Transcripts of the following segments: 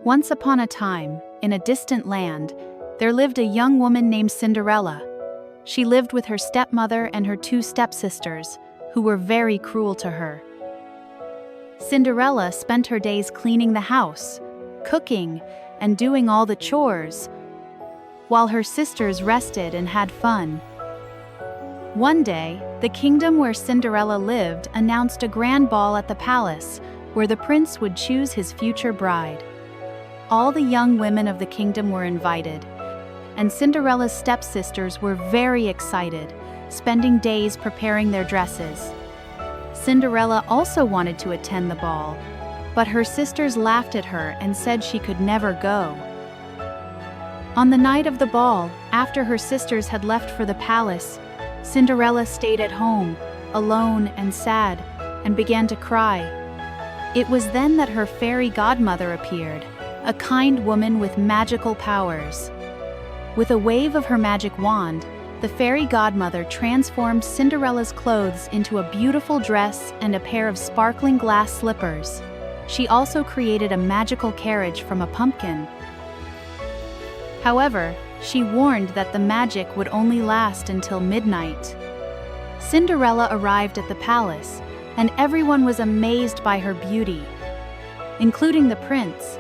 Once upon a time, in a distant land, there lived a young woman named Cinderella. She lived with her stepmother and her two stepsisters, who were very cruel to her. Cinderella spent her days cleaning the house, cooking, and doing all the chores, while her sisters rested and had fun. One day, the kingdom where Cinderella lived announced a grand ball at the palace, where the prince would choose his future bride. All the young women of the kingdom were invited, and Cinderella's stepsisters were very excited, spending days preparing their dresses. Cinderella also wanted to attend the ball, but her sisters laughed at her and said she could never go. On the night of the ball, after her sisters had left for the palace, Cinderella stayed at home, alone and sad, and began to cry. It was then that her fairy godmother appeared, a kind woman with magical powers. With a wave of her magic wand, the fairy godmother transformed Cinderella's clothes into a beautiful dress and a pair of sparkling glass slippers. She also created a magical carriage from a pumpkin. However, she warned that the magic would only last until midnight. Cinderella arrived at the palace, and everyone was amazed by her beauty, including the prince.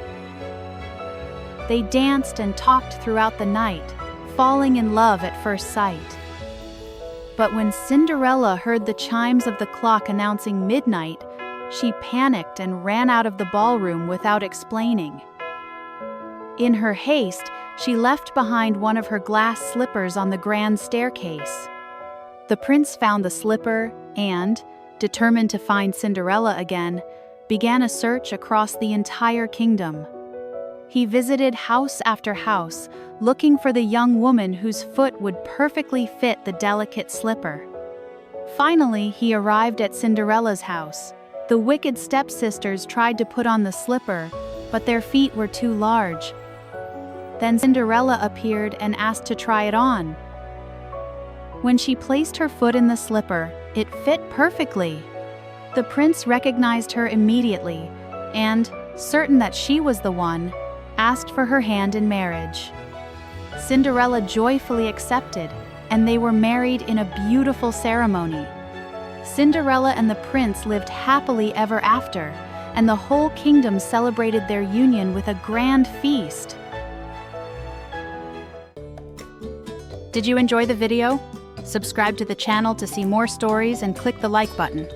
They danced and talked throughout the night, falling in love at first sight. But when Cinderella heard the chimes of the clock announcing midnight, she panicked and ran out of the ballroom without explaining. In her haste, she left behind one of her glass slippers on the grand staircase. The prince found the slipper and, determined to find Cinderella again, began a search across the entire kingdom. He visited house after house, looking for the young woman whose foot would perfectly fit the delicate slipper. Finally, he arrived at Cinderella's house. The wicked stepsisters tried to put on the slipper, but their feet were too large. Then Cinderella appeared and asked to try it on. When she placed her foot in the slipper, it fit perfectly. The prince recognized her immediately, and, certain that she was the one, asked for her hand in marriage. Cinderella joyfully accepted, and they were married in a beautiful ceremony. Cinderella and the prince lived happily ever after, and the whole kingdom celebrated their union with a grand feast. Did you enjoy the video? Subscribe to the channel to see more stories and click the like button.